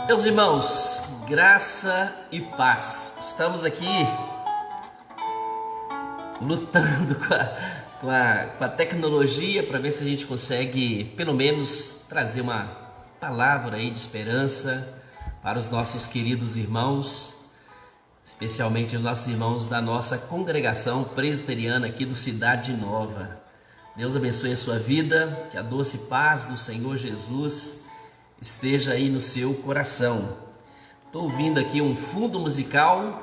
Meus irmãos, graça e paz. Estamos aqui lutando com a tecnologia para ver se a gente consegue, pelo menos, trazer uma palavra aí de esperança para os nossos queridos irmãos, especialmente os nossos irmãos da nossa congregação presbiteriana aqui do Cidade Nova. Deus abençoe a sua vida, que a doce paz do Senhor Jesus esteja aí no seu coração. Estou ouvindo aqui um fundo musical,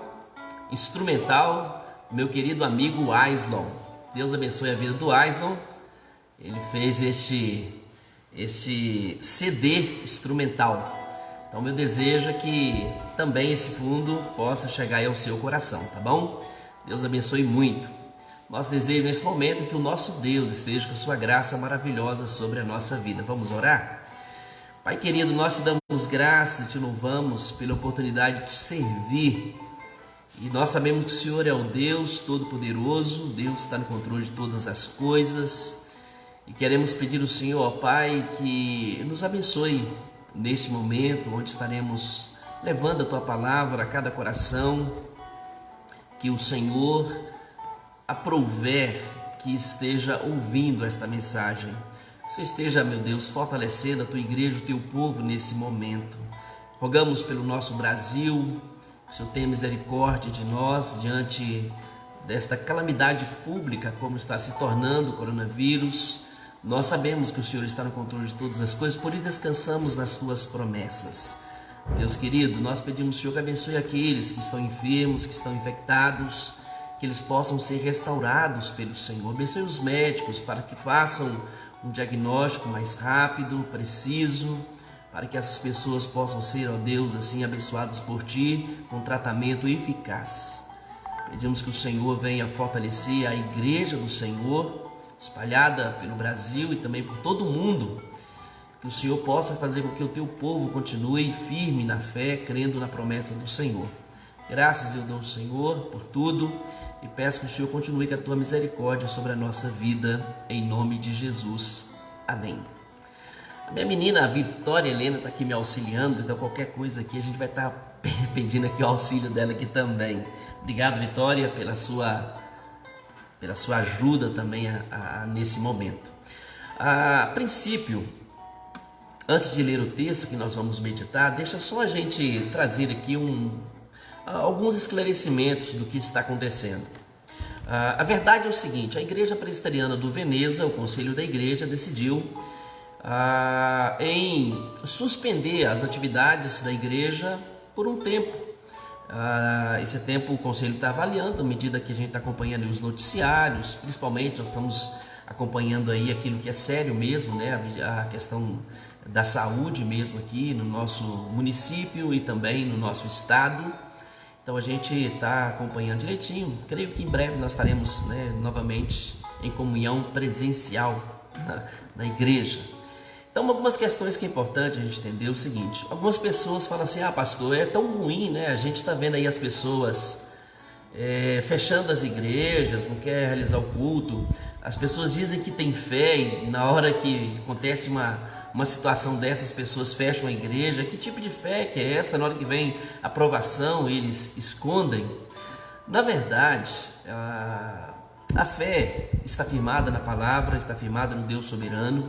instrumental, do meu querido amigo Aislon. Deus abençoe a vida do Aislon. Ele fez este CD instrumental. Então meu desejo é que também esse fundo possa chegar aí ao seu coração, tá bom? Deus abençoe muito. Nosso desejo nesse momento é que o nosso Deus esteja com a sua graça maravilhosa sobre a nossa vida. Vamos orar? Pai querido, nós te damos graças e te louvamos pela oportunidade de te servir. E nós sabemos que o Senhor é o Deus Todo-Poderoso, Deus está no controle de todas as coisas. E queremos pedir ao Senhor, ó Pai, que nos abençoe neste momento onde estaremos levando a Tua palavra a cada coração. Que o Senhor aprouver que esteja ouvindo esta mensagem. Que o Senhor esteja, meu Deus, fortalecendo a Tua igreja, o Teu povo nesse momento. Rogamos pelo nosso Brasil, que o Senhor tenha misericórdia de nós diante desta calamidade pública como está se tornando o coronavírus. Nós sabemos que o Senhor está no controle de todas as coisas, por isso descansamos nas Tuas promessas. Deus querido, nós pedimos ao Senhor que abençoe aqueles que estão enfermos, que estão infectados, que eles possam ser restaurados pelo Senhor. Abençoe os médicos para que façam um diagnóstico mais rápido, preciso, para que essas pessoas possam ser, ó Deus, assim abençoadas por Ti, com tratamento eficaz. Pedimos que o Senhor venha fortalecer a igreja do Senhor, espalhada pelo Brasil e também por todo o mundo, que o Senhor possa fazer com que o Teu povo continue firme na fé, crendo na promessa do Senhor. Graças eu dou ao Senhor por tudo e peço que o Senhor continue com a Tua misericórdia sobre a nossa vida, em nome de Jesus. Amém. A minha menina, a Vitória Helena, está aqui me auxiliando, então qualquer coisa aqui a gente vai estar pedindo aqui o auxílio dela aqui também. Obrigado, Vitória, pela sua ajuda também nesse momento. A princípio, antes de ler o texto que nós vamos meditar, deixa só a gente trazer aqui alguns esclarecimentos do que está acontecendo. A verdade é o seguinte: a Igreja Presbiteriana do Veneza, o Conselho da Igreja, decidiu em suspender as atividades da igreja por um tempo. Esse tempo o Conselho está avaliando, à medida que a gente está acompanhando os noticiários, principalmente nós estamos acompanhando aí aquilo que é sério mesmo, né? A questão da saúde mesmo aqui no nosso município e também no nosso estado. Então a gente está acompanhando direitinho. Creio que em breve nós estaremos, né, novamente em comunhão presencial na igreja. Então algumas questões que é importante a gente entender o seguinte: algumas pessoas falam assim, pastor, é tão ruim, né? A gente está vendo aí as pessoas fechando as igrejas, não quer realizar o culto. As pessoas dizem que tem fé e na hora que acontece uma situação dessa, as pessoas fecham a igreja. Que tipo de fé que é esta? Na hora que vem a aprovação, eles escondem. Na verdade, a fé está firmada na palavra, está firmada no Deus soberano.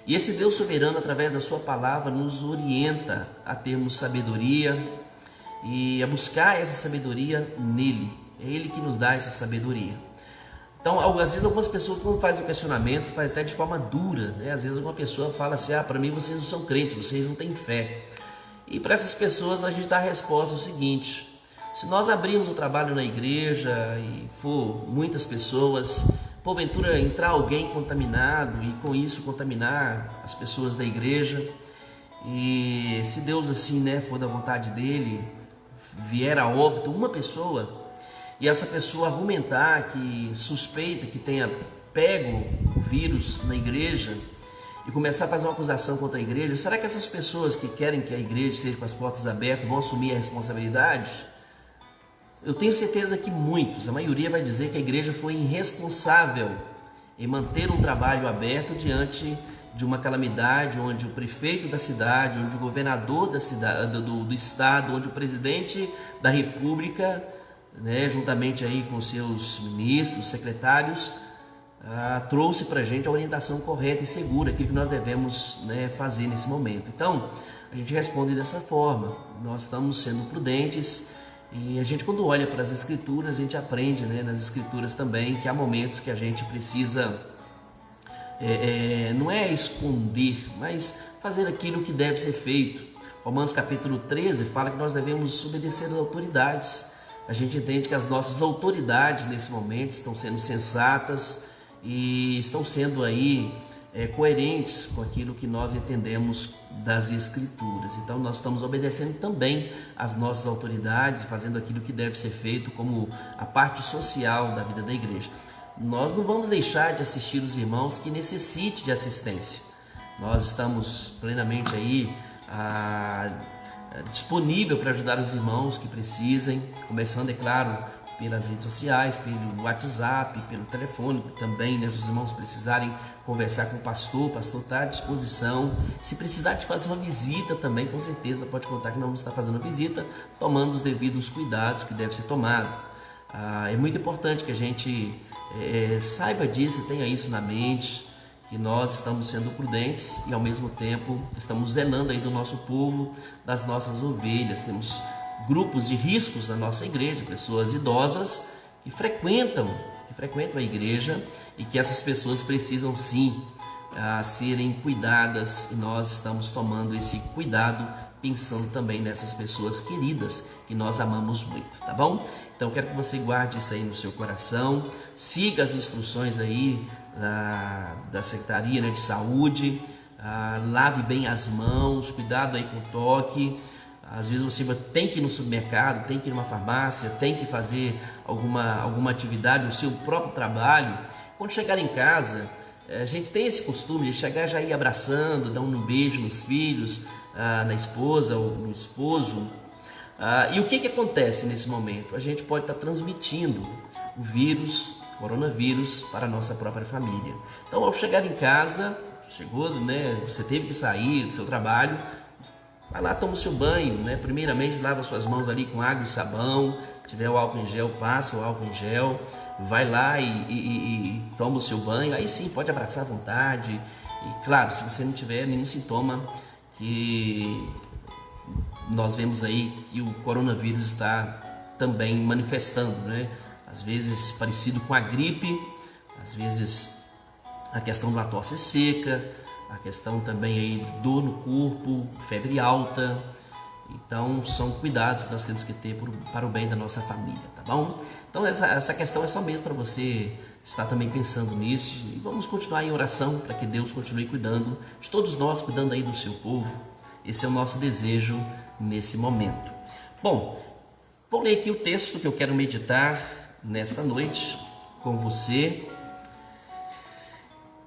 E esse Deus soberano, através da sua palavra, nos orienta a termos sabedoria e a buscar essa sabedoria nele. É Ele que nos dá essa sabedoria. Então, às vezes algumas pessoas, quando fazem o questionamento, fazem até de forma dura, né? Às vezes alguma pessoa fala assim, para mim vocês não são crentes, vocês não têm fé. E para essas pessoas a gente dá a resposta o seguinte: se nós abrirmos o trabalho na igreja e for muitas pessoas, porventura entrar alguém contaminado e com isso contaminar as pessoas da igreja, e se Deus assim, né, for da vontade dele, vier a óbito uma pessoa, e essa pessoa argumentar que suspeita que tenha pego o vírus na igreja e começar a fazer uma acusação contra a igreja, será que essas pessoas que querem que a igreja esteja com as portas abertas vão assumir a responsabilidade? Eu tenho certeza que muitos, a maioria vai dizer que a igreja foi irresponsável em manter um trabalho aberto diante de uma calamidade, onde o prefeito da cidade, onde o governador da cidade, do estado, onde o presidente da república, né, juntamente aí com seus ministros, secretários, trouxe para a gente a orientação correta e segura, aquilo que nós devemos, né, fazer nesse momento. Então, a gente responde dessa forma, nós estamos sendo prudentes e a gente, quando olha para as escrituras, a gente aprende, né, nas escrituras também, que há momentos que a gente precisa, não é esconder, mas fazer aquilo que deve ser feito. Romanos capítulo 13 fala que nós devemos obedecer às autoridades. A gente entende que as nossas autoridades nesse momento estão sendo sensatas e estão sendo aí coerentes com aquilo que nós entendemos das Escrituras. Então nós estamos obedecendo também às nossas autoridades, fazendo aquilo que deve ser feito como a parte social da vida da igreja. Nós não vamos deixar de assistir os irmãos que necessitem de assistência. Nós estamos plenamente aí disponível para ajudar os irmãos que precisem, começando, é claro, pelas redes sociais, pelo WhatsApp, pelo telefone também, né? Se os irmãos precisarem conversar com o pastor está à disposição. Se precisar de fazer uma visita também, com certeza pode contar que nós vamos estar fazendo a visita, tomando os devidos cuidados que deve ser tomado. É muito importante que a gente saiba disso, tenha isso na mente, que nós estamos sendo prudentes e ao mesmo tempo estamos zelando aí do nosso povo, das nossas ovelhas. Temos grupos de riscos na nossa igreja, pessoas idosas que frequentam a igreja e que essas pessoas precisam sim serem cuidadas, e nós estamos tomando esse cuidado pensando também nessas pessoas queridas que nós amamos muito, tá bom? Então quero que você guarde isso aí no seu coração, siga as instruções aí da Secretaria, né, de Saúde, lave bem as mãos, cuidado aí com o toque. Às vezes você tem que ir no supermercado, tem que ir numa farmácia, tem que fazer alguma atividade, o seu próprio trabalho. Quando chegar em casa, a gente tem esse costume de chegar já ir abraçando, dar um beijo nos filhos, na esposa ou no esposo. E o que acontece nesse momento? A gente pode estar transmitindo o vírus, coronavírus, para a nossa própria família. Então, ao chegar em casa, né, você teve que sair do seu trabalho, vai lá, toma o seu banho, né? Primeiramente lava suas mãos ali com água e sabão. Se tiver o álcool em gel, passa o álcool em gel. Vai lá e toma o seu banho. Aí sim, pode abraçar à vontade. E claro, se você não tiver nenhum sintoma, que nós vemos aí que o coronavírus está também manifestando, né? Às vezes parecido com a gripe, às vezes a questão da tosse seca, a questão também aí de dor no corpo, febre alta. Então são cuidados que nós temos que ter para o bem da nossa família, tá bom? Então essa questão é só mesmo para você estar também pensando nisso, e vamos continuar em oração para que Deus continue cuidando de todos nós, cuidando aí do seu povo. Esse é o nosso desejo nesse momento. Bom, vou ler aqui o texto que eu quero meditar nesta noite com você,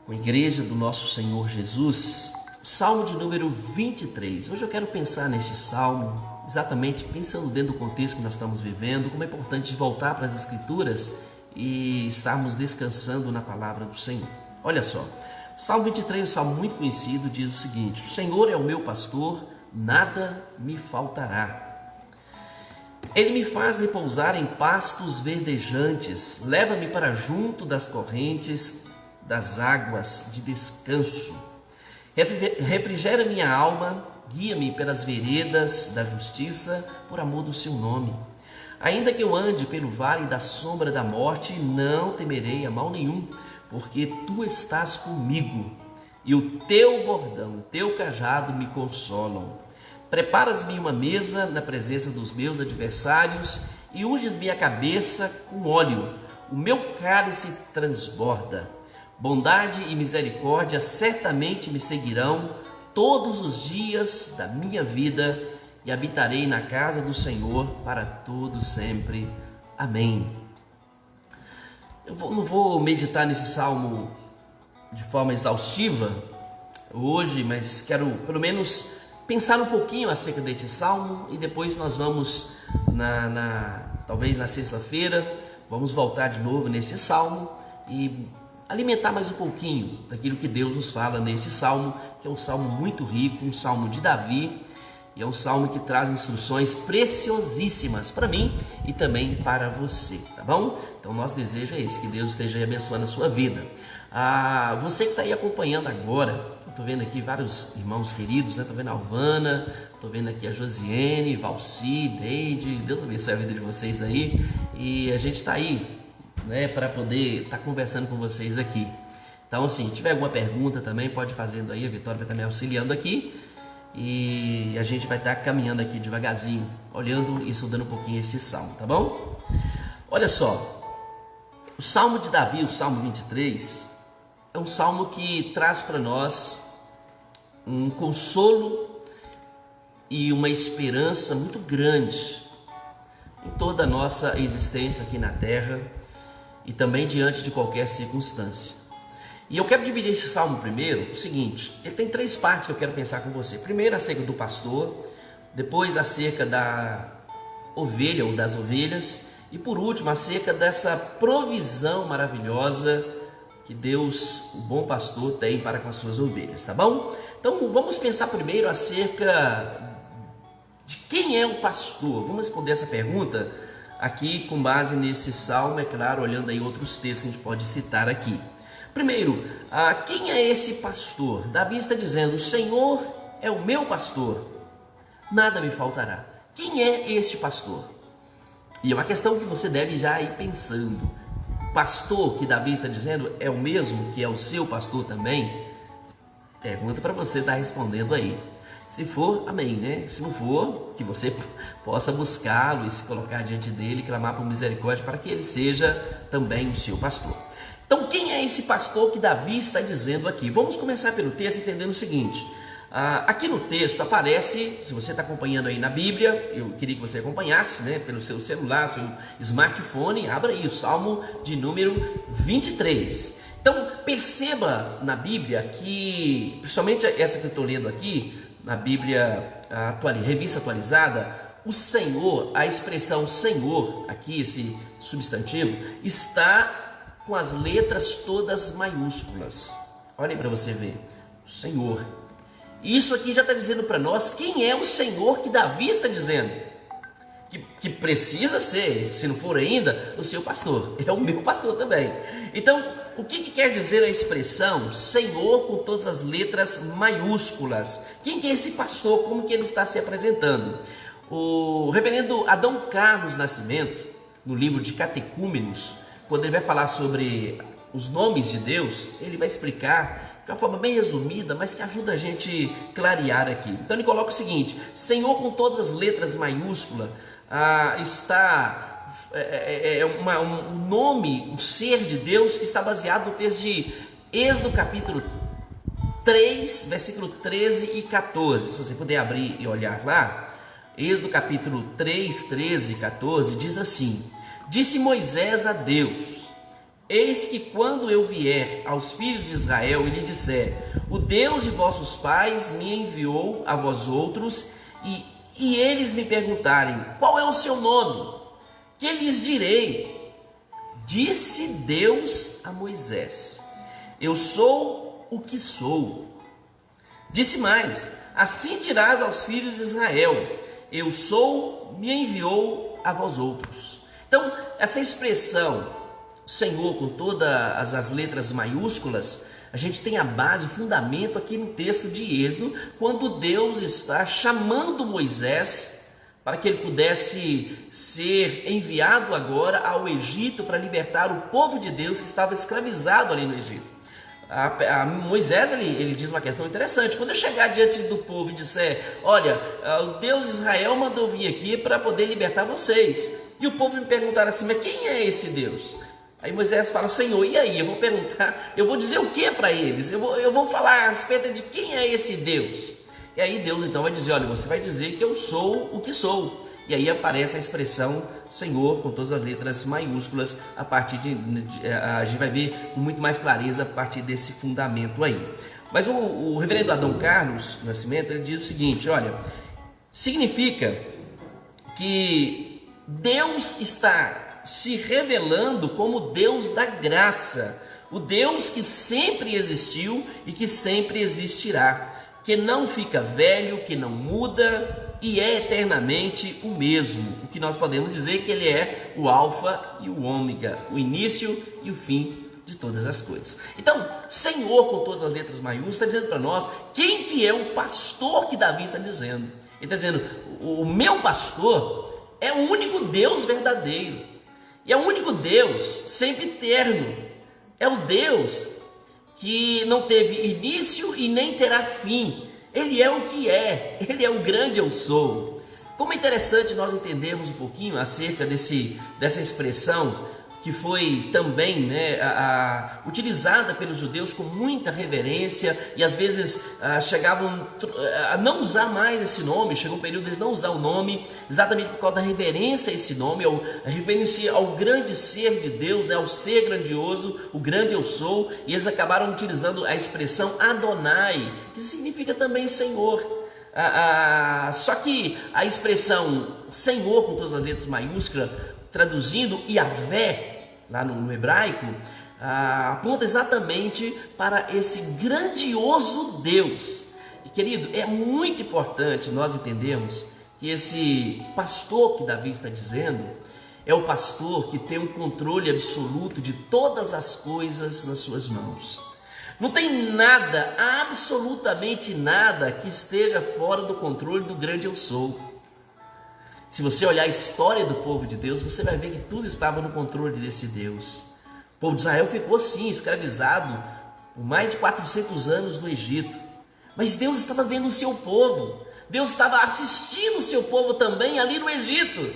com a igreja do nosso Senhor Jesus, Salmo de número 23. Hoje eu quero pensar neste salmo, exatamente pensando dentro do contexto que nós estamos vivendo, como é importante voltar para as Escrituras e estarmos descansando na palavra do Senhor. Olha só, Salmo 23, um salmo muito conhecido, diz o seguinte: o Senhor é o meu pastor, nada me faltará. Ele me faz repousar em pastos verdejantes, leva-me para junto das correntes das águas de descanso. Refrigera minha alma, guia-me pelas veredas da justiça, por amor do seu nome. Ainda que eu ande pelo vale da sombra da morte, não temerei a mal nenhum, porque tu estás comigo, e o teu bordão, o teu cajado me consolam. Preparas-me uma mesa na presença dos meus adversários e unges-me a cabeça com óleo. O meu cálice transborda. Bondade e misericórdia certamente me seguirão todos os dias da minha vida, e habitarei na casa do Senhor para todo sempre. Amém. Eu não vou meditar nesse salmo de forma exaustiva hoje, mas quero pelo menos pensar um pouquinho acerca deste salmo, e depois nós vamos, talvez na sexta-feira, vamos voltar de novo neste salmo e alimentar mais um pouquinho daquilo que Deus nos fala neste salmo, que é um salmo muito rico, um salmo de Davi, e é um salmo que traz instruções preciosíssimas para mim e também para você, tá bom? Então nosso desejo é esse, que Deus esteja aí abençoando a sua vida. Você que está aí acompanhando agora, eu estou vendo aqui vários irmãos queridos, né? Estou vendo a Alvana, estou vendo aqui a Josiane, Valci, Neide, Deus abençoe a vida de vocês aí, e a gente está aí, né, para poder estar conversando com vocês aqui. Então assim, se tiver alguma pergunta também, pode fazendo aí, a Vitória vai estar me auxiliando aqui, e a gente vai estar caminhando aqui devagarzinho, olhando e estudando um pouquinho este salmo, tá bom? Olha só, o salmo de Davi, o salmo 23, é um salmo que traz para nós um consolo e uma esperança muito grande em toda a nossa existência aqui na terra e também diante de qualquer circunstância. E eu quero dividir esse salmo primeiro, o seguinte, ele tem 3 partes que eu quero pensar com você. Primeiro acerca do pastor, depois acerca da ovelha ou das ovelhas, e por último acerca dessa provisão maravilhosa que Deus, o bom pastor, tem para com as suas ovelhas, tá bom? Então vamos pensar primeiro acerca de quem é o pastor. Vamos responder essa pergunta aqui com base nesse salmo, é claro, olhando aí outros textos que a gente pode citar aqui. Primeiro, quem é esse pastor? Davi está dizendo, o Senhor é o meu pastor, nada me faltará. Quem é este pastor? E é uma questão que você deve já ir pensando. O pastor que Davi está dizendo é o mesmo que é o seu pastor também? Pergunta para você estar respondendo aí. Se for, amém, né? Se não for, que você possa buscá-lo e se colocar diante dele e clamar por misericórdia para que ele seja também o seu pastor. Então, quem é esse pastor que Davi está dizendo aqui? Vamos começar pelo texto entendendo o seguinte. Aqui no texto aparece, se você está acompanhando aí na Bíblia, eu queria que você acompanhasse, né, pelo seu celular, seu smartphone, abra aí o Salmo de número 23. Então, perceba na Bíblia que, principalmente essa que eu estou lendo aqui, na Bíblia Revista Atualizada, o Senhor, a expressão Senhor, aqui esse substantivo, está com as letras todas maiúsculas. Olhem para você ver, o Senhor. Isso aqui já está dizendo para nós quem é o Senhor que Davi está dizendo. Que precisa ser, se não for ainda, o seu pastor. É o meu pastor também. Então, o que quer dizer a expressão Senhor com todas as letras maiúsculas? Quem que é esse pastor? Como que ele está se apresentando? O reverendo Adão Carlos Nascimento, no livro de Catecúmenos, quando ele vai falar sobre os nomes de Deus, ele vai explicar de uma forma bem resumida, mas que ajuda a gente a clarear aqui. Então ele coloca o seguinte: Senhor com todas as letras maiúsculas, está um nome, um ser de Deus que está baseado no texto de Êxodo capítulo 3, versículo 13 e 14. Se você puder abrir e olhar lá, Êxodo capítulo 3, 13 e 14 diz assim: Disse Moisés a Deus: Eis que quando eu vier aos filhos de Israel e lhe disser, o Deus de vossos pais me enviou a vós outros, e eles me perguntarem, qual é o seu nome? Que lhes direi? Disse Deus a Moisés: eu sou o que sou. Disse mais: assim dirás aos filhos de Israel: eu sou, me enviou a vós outros. Então, essa expressão Senhor com todas as letras maiúsculas, a gente tem a base, o fundamento aqui no texto de Êxodo, quando Deus está chamando Moisés para que ele pudesse ser enviado agora ao Egito para libertar o povo de Deus que estava escravizado ali no Egito. Moisés ele diz uma questão interessante: quando eu chegar diante do povo e disser, olha, o Deus de Israel mandou vir aqui para poder libertar vocês, e o povo me perguntar assim, mas quem é esse Deus? Aí Moisés fala, Senhor, e aí? Eu vou perguntar, eu vou dizer o que para eles? Eu vou falar a respeito de quem é esse Deus? E aí Deus então vai dizer, olha, você vai dizer que eu sou o que sou. E aí aparece a expressão Senhor com todas as letras maiúsculas, a partir a gente vai ver com muito mais clareza a partir desse fundamento aí. Mas o reverendo Adão Carlos Nascimento, ele diz o seguinte, olha, significa que Deus está se revelando como Deus da graça, o Deus que sempre existiu e que sempre existirá, que não fica velho, que não muda e é eternamente o mesmo. O que nós podemos dizer que ele é o alfa e o ômega, o início e o fim de todas as coisas. Então, Senhor, com todas as letras maiúsculas, está dizendo para nós quem que é o pastor que Davi está dizendo. Ele está dizendo, o meu pastor é o único Deus verdadeiro, e é o único Deus sempre eterno, é o Deus que não teve início e nem terá fim. Ele é o que é, ele é o grande eu sou. Como é interessante nós entendermos um pouquinho acerca dessa expressão que foi também utilizada pelos judeus com muita reverência, e às vezes chegavam a não usar mais esse nome. Chegou um período de não usar o nome, exatamente por causa da reverência a esse nome, a referência ao grande ser de Deus, ao ser grandioso, o grande eu sou, e eles acabaram utilizando a expressão Adonai, que significa também Senhor. Só que a expressão Senhor, com todas as letras maiúsculas, traduzindo Yahvé, lá no hebraico, aponta exatamente para esse grandioso Deus. E querido, é muito importante nós entendermos que esse pastor que Davi está dizendo é o pastor que tem um controle absoluto de todas as coisas nas suas mãos. Não tem nada, absolutamente nada, que esteja fora do controle do grande eu sou. Se você olhar a história do povo de Deus, você vai ver que tudo estava no controle desse Deus. O povo de Israel ficou assim, escravizado por mais de 400 anos no Egito. Mas Deus estava vendo o seu povo. Deus estava assistindo o seu povo também ali no Egito.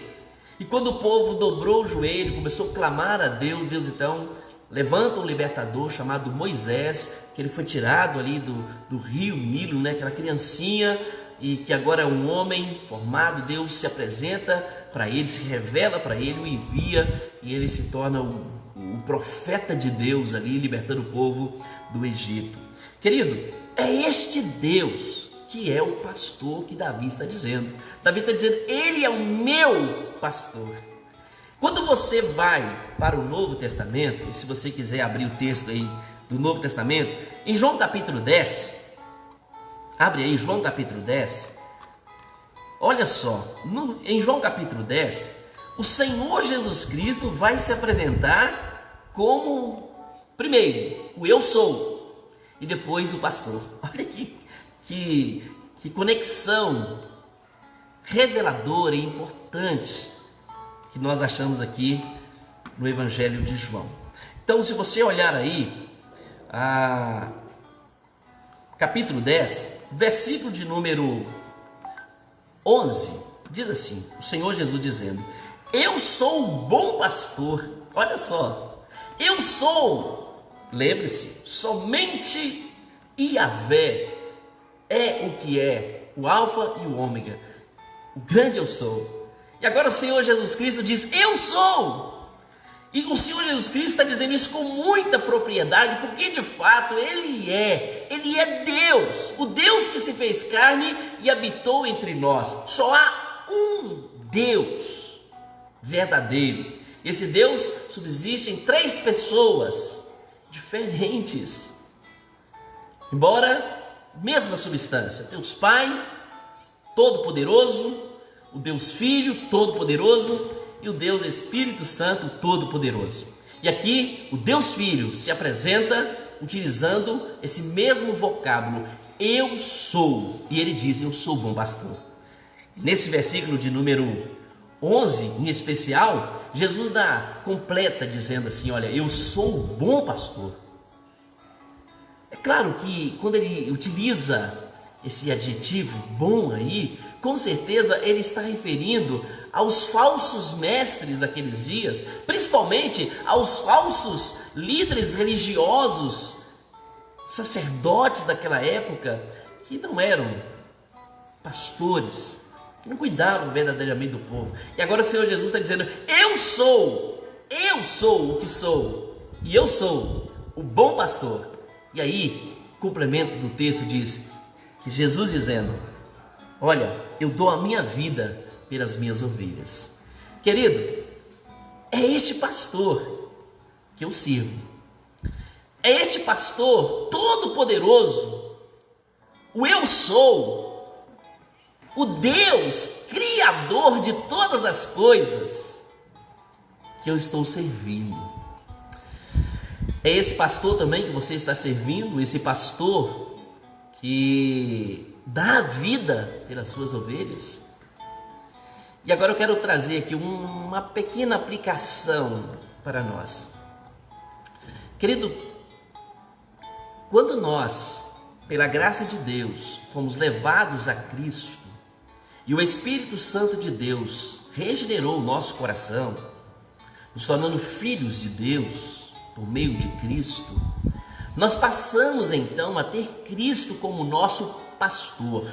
E quando o povo dobrou o joelho, começou a clamar a Deus, Deus então levanta um libertador chamado Moisés, que ele foi tirado ali do rio Nilo, aquela criancinha, e que agora é um homem formado. Deus se apresenta para ele, se revela para ele, o envia, e ele se torna o profeta de Deus ali, libertando o povo do Egito. Querido, é este Deus que é o pastor que Davi está dizendo. Davi está dizendo, ele é o meu pastor. Quando você vai para o Novo Testamento, e se você quiser abrir o texto aí do Novo Testamento, em João capítulo 10, abre aí João capítulo 10, olha só, em João capítulo 10, o Senhor Jesus Cristo vai se apresentar como, primeiro, o eu sou, e depois o pastor. Olha que conexão reveladora e importante que nós achamos aqui no Evangelho de João. Então, se você olhar aí, capítulo 10, versículo de número 11, diz assim, o Senhor Jesus dizendo, eu sou o bom pastor. Olha só, eu sou, lembre-se, somente Yahvé é o que é, o alfa e o ômega, o grande eu sou. E agora o Senhor Jesus Cristo diz, eu sou. E o Senhor Jesus Cristo está dizendo isso com muita propriedade, porque de fato Ele é Deus, o Deus que se fez carne e habitou entre nós. Só há um Deus verdadeiro. Esse Deus subsiste em 3 pessoas diferentes, embora mesma substância. Deus Pai, Todo-Poderoso, o Deus Filho, Todo-Poderoso, e o Deus Espírito Santo Todo-Poderoso. E aqui o Deus Filho se apresenta utilizando esse mesmo vocábulo, eu sou, e ele diz, eu sou o bom pastor. Nesse versículo de número 11, em especial, Jesus completa dizendo assim, olha, eu sou o bom pastor. É claro que quando ele utiliza esse adjetivo bom aí, com certeza ele está referindo aos falsos mestres daqueles dias, principalmente aos falsos líderes religiosos, sacerdotes daquela época, que não eram pastores, que não cuidavam verdadeiramente do povo. E agora o Senhor Jesus está dizendo, eu sou o que sou, e eu sou o bom pastor. E aí, complemento do texto diz, que Jesus dizendo, olha, eu dou a minha vida pelas minhas ovelhas. Querido, é este pastor que eu sirvo. É este pastor todo-poderoso, o eu sou, o Deus criador de todas as coisas, que eu estou servindo. É esse pastor também que você está servindo, esse pastor que dá a vida pelas suas ovelhas. E agora eu quero trazer aqui uma pequena aplicação para nós. Querido, quando nós, pela graça de Deus, fomos levados a Cristo e o Espírito Santo de Deus regenerou o nosso coração, nos tornando filhos de Deus por meio de Cristo, nós passamos então a ter Cristo como nosso pastor,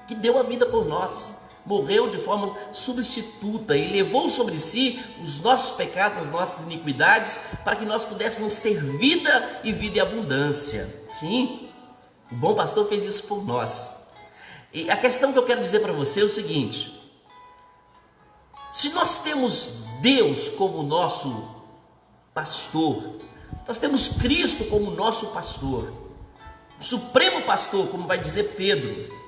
que deu a vida por nós, morreu de forma substituta e levou sobre si os nossos pecados, as nossas iniquidades, para que nós pudéssemos ter vida e vida em abundância. Sim, o bom pastor fez isso por nós. E a questão que eu quero dizer para você é o seguinte: se nós temos Deus como nosso pastor, nós temos Cristo como nosso pastor, o supremo pastor, como vai dizer Pedro,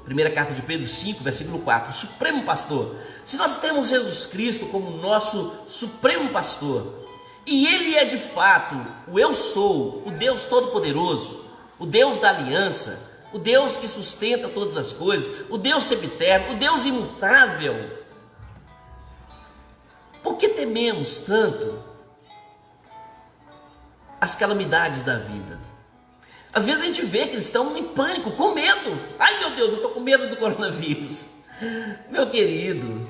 primeira carta de Pedro 5, versículo 4, o supremo pastor. Se nós temos Jesus Cristo como nosso supremo pastor, e Ele é de fato o eu sou, o Deus todo-poderoso, o Deus da aliança, o Deus que sustenta todas as coisas, o Deus sempiterno, o Deus imutável, por que tememos tanto as calamidades da vida? Às vezes a gente vê que eles estão em pânico, com medo. Ai meu Deus, eu estou com medo do coronavírus. Meu querido,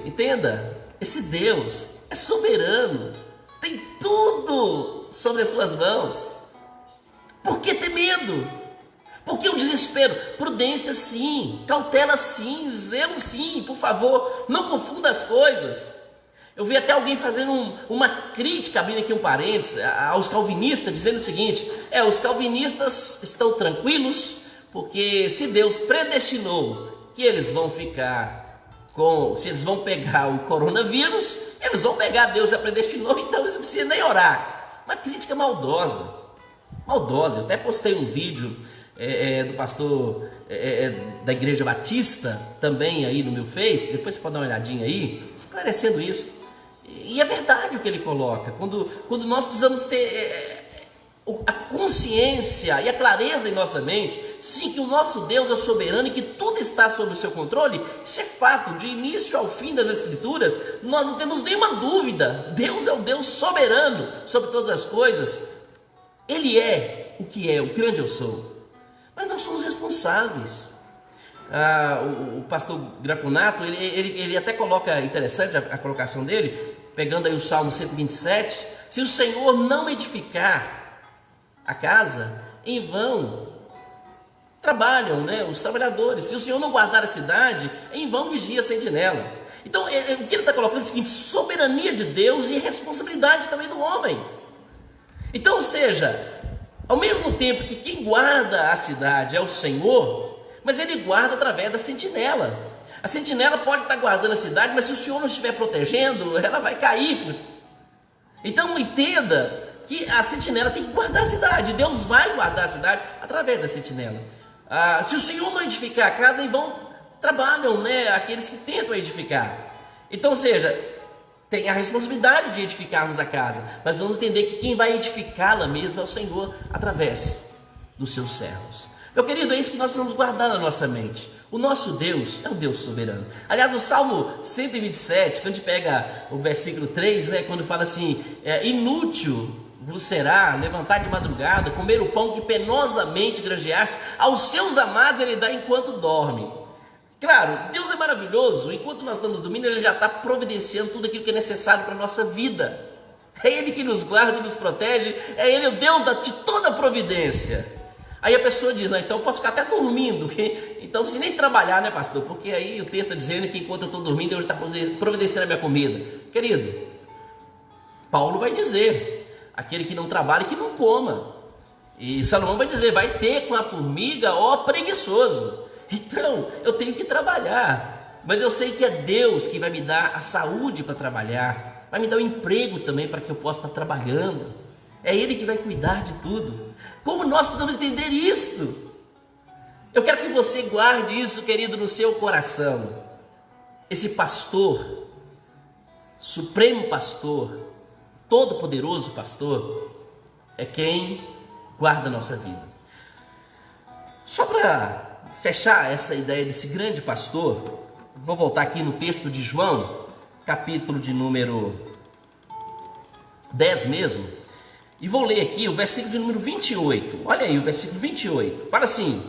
entenda, esse Deus é soberano, tem tudo sobre as suas mãos. Por que ter medo? Por que o desespero? Prudência sim, cautela sim, zelo sim, por favor, não confunda as coisas. Eu vi até alguém fazendo uma crítica, abrindo aqui um parênteses, aos calvinistas, dizendo o seguinte: os calvinistas estão tranquilos, porque se Deus predestinou que eles vão se eles vão pegar o coronavírus, eles vão pegar, Deus já predestinou, então eles não precisam nem orar. Uma crítica maldosa, eu até postei um vídeo do pastor da Igreja Batista, também aí no meu Face, depois você pode dar uma olhadinha aí, esclarecendo isso. E é verdade o que ele coloca, quando nós precisamos ter a consciência e a clareza em nossa mente, sim, que o nosso Deus é soberano e que tudo está sob o seu controle. Isso é fato, de início ao fim das Escrituras, nós não temos nenhuma dúvida. Deus é o Deus soberano sobre todas as coisas. Ele é o grande eu sou, mas nós somos responsáveis. O pastor Graconato, ele até coloca, interessante a colocação dele, pegando aí o Salmo 127, se o Senhor não edificar a casa, em vão trabalham, os trabalhadores. Se o Senhor não guardar a cidade, em vão vigia a sentinela. Então, o que ele está colocando é o seguinte: soberania de Deus e responsabilidade também do homem. Então, ou seja, ao mesmo tempo que quem guarda a cidade é o Senhor, mas Ele guarda através da sentinela. A sentinela pode estar guardando a cidade, mas se o Senhor não estiver protegendo, ela vai cair. Então entenda que a sentinela tem que guardar a cidade. Deus vai guardar a cidade através da sentinela. Se o Senhor não edificar a casa, em vão trabalham, aqueles que tentam edificar. Então, ou seja, tem a responsabilidade de edificarmos a casa, mas vamos entender que quem vai edificá-la mesmo é o Senhor, através dos seus servos. Meu querido, é isso que nós precisamos guardar na nossa mente. O nosso Deus é o Deus soberano. Aliás, o Salmo 127, quando a gente pega o versículo 3, quando fala assim: inútil vos será levantar de madrugada, comer o pão que penosamente granjeaste, aos seus amados Ele dá enquanto dorme. Claro, Deus é maravilhoso, enquanto nós estamos dormindo, Ele já está providenciando tudo aquilo que é necessário para a nossa vida. É Ele que nos guarda e nos protege, é Ele o Deus de toda a providência. Aí a pessoa diz: então eu posso ficar até dormindo, então não preciso nem trabalhar, pastor? Porque aí o texto está dizendo que enquanto eu estou dormindo, Deus está providenciando a minha comida. Querido, Paulo vai dizer: aquele que não trabalha, que não coma. E Salomão vai dizer: vai ter com a formiga, ó preguiçoso. Então eu tenho que trabalhar, mas eu sei que é Deus que vai me dar a saúde para trabalhar, vai me dar o emprego também para que eu possa estar trabalhando. É Ele que vai cuidar de tudo. Como nós precisamos entender isto? Eu quero que você guarde isso, querido, no seu coração. Esse pastor, supremo pastor, todo-poderoso pastor, é quem guarda a nossa vida. Só para fechar essa ideia desse grande pastor, vou voltar aqui no texto de João, capítulo de número 10 mesmo, e vou ler aqui o versículo de número 28. Olha aí o versículo 28. Fala assim: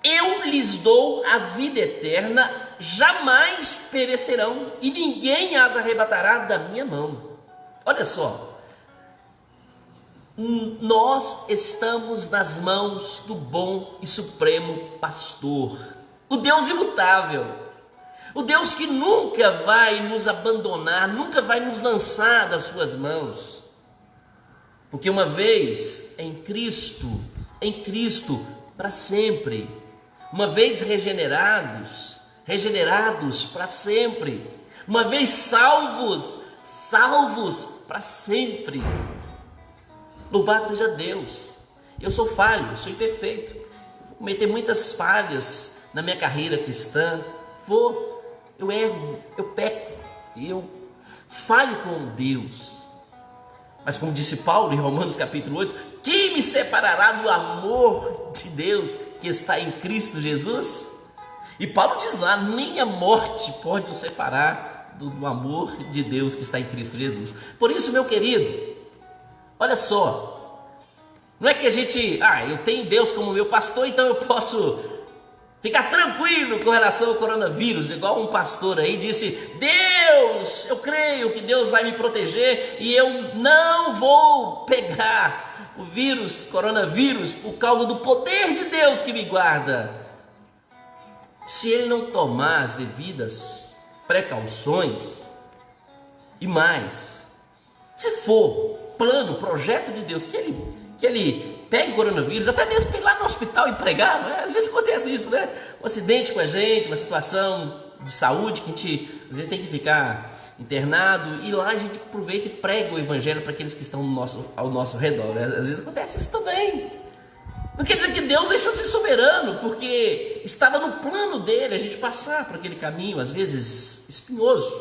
eu lhes dou a vida eterna, jamais perecerão, e ninguém as arrebatará da minha mão. Olha só, nós estamos nas mãos do bom e supremo pastor, o Deus imutável, o Deus que nunca vai nos abandonar, nunca vai nos lançar das suas mãos, porque uma vez em Cristo para sempre, uma vez regenerados para sempre, uma vez salvos para sempre. Louvado seja Deus. Eu sou falho, eu sou imperfeito, vou cometer muitas falhas na minha carreira cristã, eu erro, eu peco, eu falho com Deus. Mas como disse Paulo em Romanos capítulo 8, quem me separará do amor de Deus que está em Cristo Jesus? E Paulo diz lá, nem a morte pode nos separar do amor de Deus que está em Cristo Jesus. Por isso, meu querido, olha só, não é que a gente, eu tenho Deus como meu pastor, então eu posso ficar tranquilo com relação ao coronavírus, igual um pastor aí disse: Deus, eu creio que Deus vai me proteger e eu não vou pegar o coronavírus, por causa do poder de Deus que me guarda. Se ele não tomar as devidas precauções, e mais, se for plano, projeto de Deus, que ele pegue o coronavírus, até mesmo para ir lá no hospital e pregar, às vezes acontece isso, né? Um acidente com a gente, uma situação de saúde que a gente às vezes tem que ficar internado, e lá a gente aproveita e prega o evangelho para aqueles que estão ao nosso redor, né? Às vezes acontece isso também. Não quer dizer que Deus deixou de ser soberano, porque estava no plano dele a gente passar por aquele caminho, às vezes espinhoso.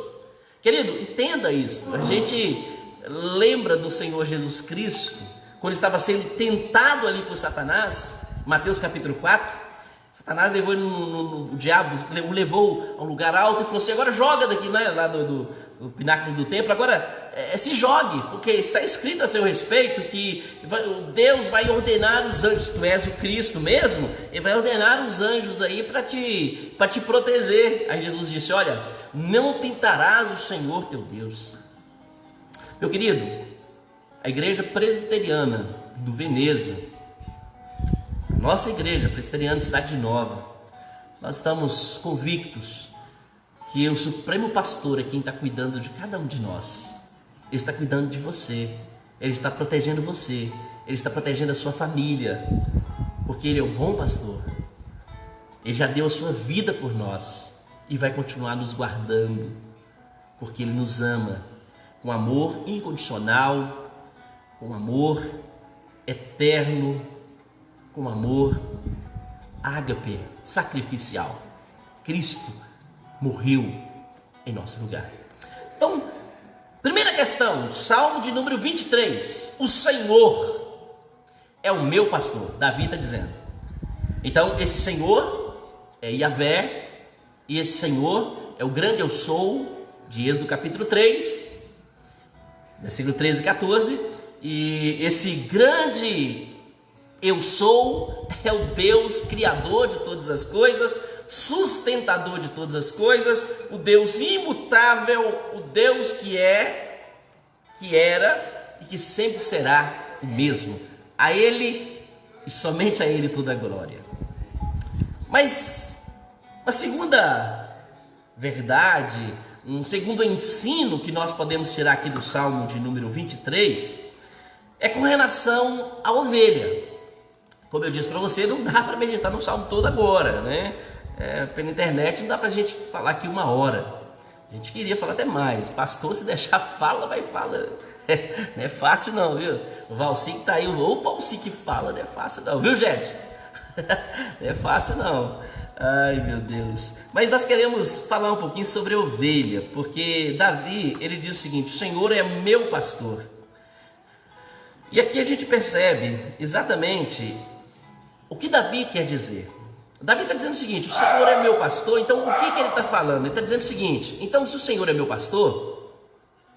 Querido, entenda isso. A gente lembra do Senhor Jesus Cristo, quando estava sendo tentado ali por Satanás, Mateus capítulo 4, Satanás levou ele o diabo o levou a um lugar alto e falou assim: agora joga daqui, né, lá do pináculo do templo, agora se jogue, porque está escrito a seu respeito que Deus vai ordenar os anjos, tu és o Cristo mesmo, ele vai ordenar os anjos aí para te proteger. Aí Jesus disse: olha, não tentarás o Senhor teu Deus. Meu querido, a igreja presbiteriana do Veneza, nossa igreja presbiteriana Cidade Nova, nós estamos convictos que o Supremo Pastor é quem está cuidando de cada um de nós. Ele está cuidando de você, Ele está protegendo você, Ele está protegendo a sua família, porque Ele é o bom pastor. Ele já deu a sua vida por nós e vai continuar nos guardando, porque Ele nos ama com amor incondicional, com amor eterno, com amor ágape, sacrificial. Cristo morreu em nosso lugar. Então, primeira questão, Salmo de número 23. O Senhor é o meu pastor. Davi está dizendo. Então, esse Senhor é Yahvé, e esse Senhor é o grande eu sou, de Êxodo capítulo 3, versículo 13 e 14. E esse grande eu sou é o Deus criador de todas as coisas, sustentador de todas as coisas, o Deus imutável, o Deus que é, que era e que sempre será o mesmo. A Ele e somente a Ele toda a glória. Mas uma segunda verdade, um segundo ensino que nós podemos tirar aqui do Salmo de número 23 é com relação à ovelha. Como eu disse para você, não dá para meditar no Salmo todo agora, né? Pela internet não dá para a gente falar aqui 1 hora. A gente queria falar até mais. Pastor, se deixar, fala, vai fala. Não é fácil não, viu? O Valci que tá aí, o Valci que fala, não é fácil não, viu, gente? Não é fácil não. Ai, meu Deus. Mas nós queremos falar um pouquinho sobre a ovelha, porque Davi, ele diz o seguinte: o Senhor é meu pastor. E aqui a gente percebe exatamente o que Davi quer dizer. Davi está dizendo o seguinte: o Senhor é meu pastor. Então o que ele está falando? Ele está dizendo o seguinte: então se o Senhor é meu pastor,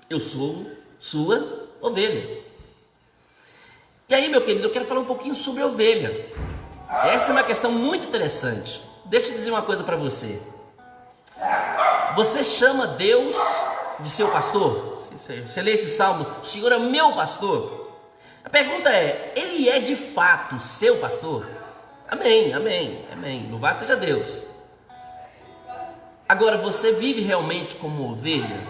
eu sou sua ovelha. E aí, meu querido, eu quero falar um pouquinho sobre a ovelha. Essa é uma questão muito interessante. Deixa eu dizer uma coisa para você. Você chama Deus de seu pastor? Você lê esse salmo: o Senhor é meu pastor. A pergunta é: ele é de fato seu pastor? Amém, amém, amém. Louvado seja Deus. Agora, você vive realmente como ovelha?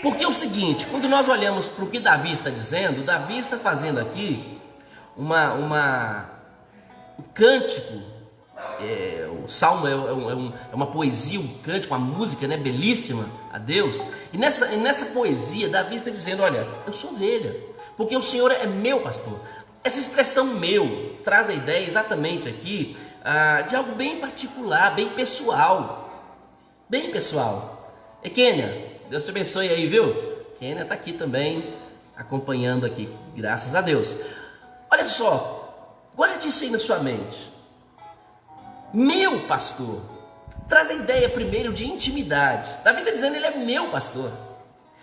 Porque é o seguinte, quando nós olhamos para o que Davi está dizendo, Davi está fazendo aqui um cântico. O salmo é uma poesia, um cântico, uma música, né, belíssima a Deus. E nessa poesia, Davi está dizendo: olha, eu sou ovelha, porque o Senhor é meu pastor. Essa expressão meu traz a ideia exatamente aqui de algo bem particular, bem pessoal. Bem pessoal. E Kênia, Deus te abençoe aí, viu? Kênia está aqui também, acompanhando aqui, graças a Deus. Olha só, guarde isso aí na sua mente. Meu pastor traz a ideia primeiro de intimidade. Davi está dizendo: ele é meu pastor.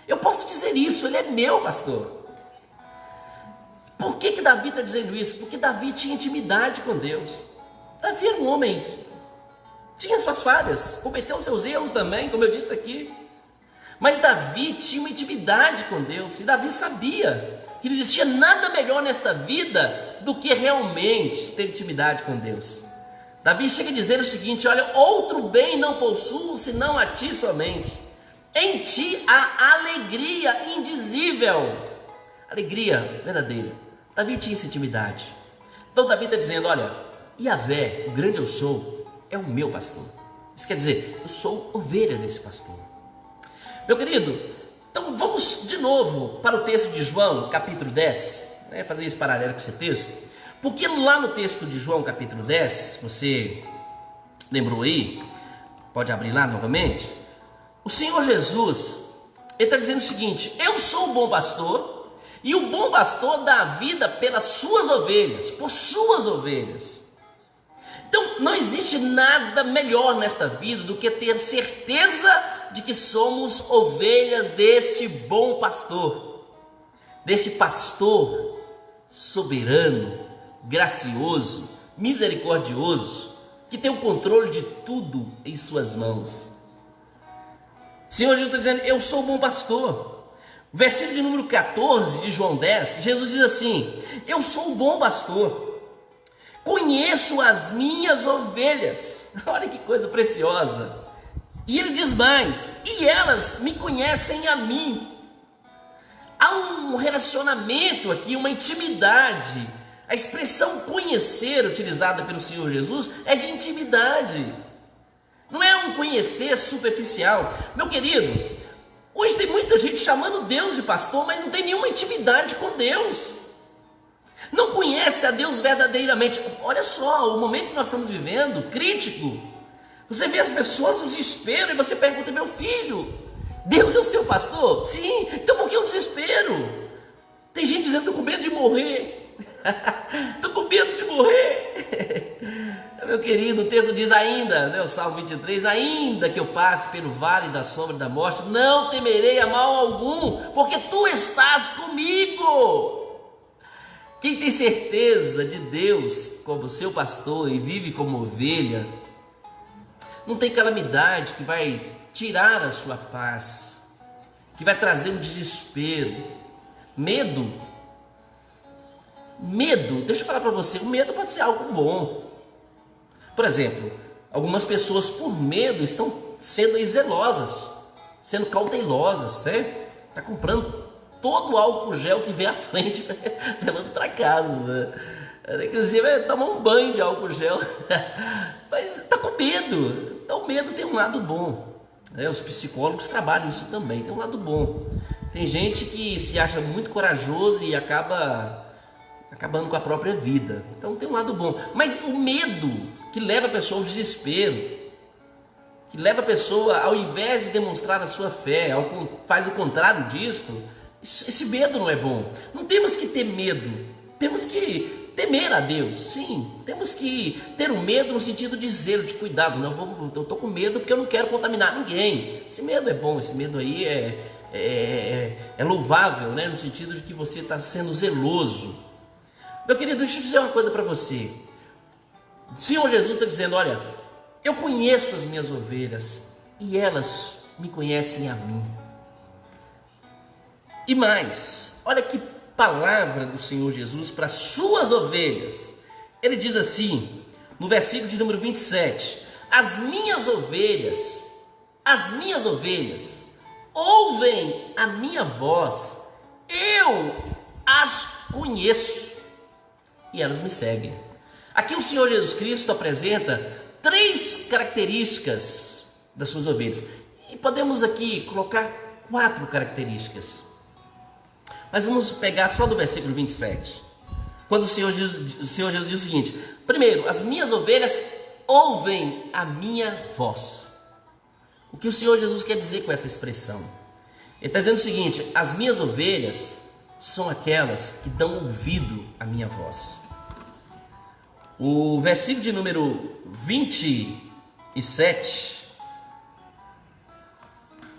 Eu posso dizer isso, ele é meu pastor. Por que Davi está dizendo isso? Porque Davi tinha intimidade com Deus. Davi era um homem que tinha suas falhas, cometeu seus erros também, como eu disse aqui. Mas Davi tinha uma intimidade com Deus, e Davi sabia que não existia nada melhor nesta vida do que realmente ter intimidade com Deus. Davi chega a dizer o seguinte: olha, outro bem não possuo senão a ti somente. Em ti há alegria indizível, alegria verdadeira. Davi tinha essa intimidade. Então Davi está dizendo: olha, Yahvé, o grande eu sou, é o meu pastor. Isso quer dizer, eu sou ovelha desse pastor. Meu querido, então vamos de novo para o texto de João, capítulo 10, fazer esse paralelo com esse texto. Porque lá no texto de João, capítulo 10, você lembrou aí, pode abrir lá novamente, o Senhor Jesus, ele está dizendo o seguinte: eu sou o bom pastor, e o bom pastor dá a vida pelas suas ovelhas, por suas ovelhas. Então não existe nada melhor nesta vida do que ter certeza de que somos ovelhas deste bom pastor, deste pastor soberano, gracioso, misericordioso, que tem o controle de tudo em suas mãos. O Senhor Jesus está dizendo: eu sou o bom pastor. Versículo de número 14 de João 10, Jesus diz assim: eu sou o bom pastor, conheço as minhas ovelhas. Olha que coisa preciosa. E ele diz mais: e elas me conhecem a mim. Há um relacionamento aqui, uma intimidade. A expressão conhecer utilizada pelo Senhor Jesus é de intimidade. Não é um conhecer superficial. Meu querido, hoje tem muita gente chamando Deus de pastor, mas não tem nenhuma intimidade com Deus. Não conhece a Deus verdadeiramente. Olha só, o momento que nós estamos vivendo, crítico. Você vê as pessoas no desespero e você pergunta: meu filho, Deus é o seu pastor? Sim, então por que o desespero? Tem gente dizendo: estou com medo de morrer. Estou com medo de morrer. Meu querido, o texto diz ainda, né, o Salmo 23, ainda que eu passe pelo vale da sombra da morte, não temerei a mal algum, porque tu estás comigo. Quem tem certeza de Deus como seu pastor e vive como ovelha, não tem calamidade que vai tirar a sua paz, que vai trazer um desespero, medo, deixa eu falar para você, o medo pode ser algo bom. Por exemplo, algumas pessoas por medo estão sendo zelosas, sendo cautelosas, né? Está comprando todo o álcool gel que vem à frente, levando para casa, né? Inclusive vai tomar um banho de álcool gel, mas está com medo. Então o medo tem um lado bom, né? Os psicólogos trabalham isso também, tem um lado bom. Tem gente que se acha muito corajoso e acaba acabando com a própria vida. Então tem um lado bom. Mas o medo que leva a pessoa ao desespero, que leva a pessoa, ao invés de demonstrar a sua fé, faz o contrário disto, esse medo não é bom. Não temos que ter medo, temos que temer a Deus. Sim, temos que ter o medo no sentido de zelo, de cuidado. Não, eu estou com medo porque eu não quero contaminar ninguém. Esse medo é bom, esse medo aí é louvável, né? No sentido de que você está sendo zeloso. Meu querido, deixa eu dizer uma coisa para você. O Senhor Jesus está dizendo: olha, eu conheço as minhas ovelhas e elas me conhecem a mim. E mais, olha que palavra do Senhor Jesus para as suas ovelhas. Ele diz assim, no versículo de número 27, as minhas ovelhas ouvem a minha voz, eu as conheço e elas me seguem. Aqui o Senhor Jesus Cristo apresenta 3 características das suas ovelhas. E podemos aqui colocar 4 características. Mas vamos pegar só do versículo 27. Quando o Senhor Jesus diz o seguinte: primeiro, as minhas ovelhas ouvem a minha voz. O que o Senhor Jesus quer dizer com essa expressão? Ele está dizendo o seguinte: as minhas ovelhas são aquelas que dão ouvido à minha voz. O versículo de número 27,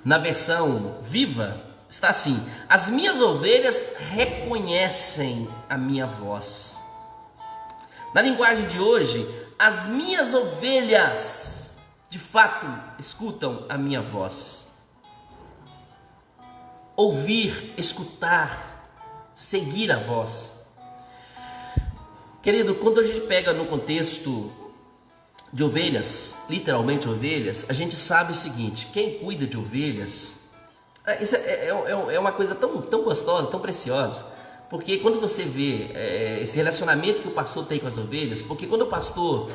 na versão viva, está assim: as minhas ovelhas reconhecem a minha voz. Na linguagem de hoje, as minhas ovelhas de fato escutam a minha voz. Ouvir, escutar, seguir a voz. Querido, quando a gente pega no contexto de ovelhas, literalmente ovelhas, a gente sabe o seguinte: quem cuida de ovelhas, isso é uma coisa tão gostosa, tão preciosa, porque quando você vê esse relacionamento que o pastor tem com as ovelhas, porque quando o pastor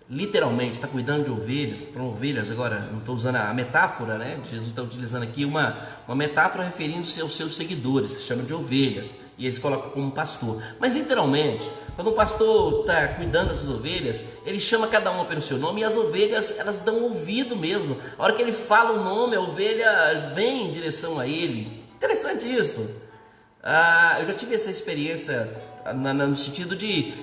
literalmente está cuidando de ovelhas, para ovelhas, agora não estou usando a metáfora, né? Jesus está utilizando aqui uma metáfora referindo-se aos seus seguidores, se chama de ovelhas, e eles colocam como pastor. Mas literalmente, quando o pastor está cuidando dessas ovelhas, ele chama cada uma pelo seu nome, e as ovelhas, elas dão ouvido mesmo. A hora que ele fala o nome, a ovelha vem em direção a ele. Interessante isso. Eu já tive essa experiência no sentido de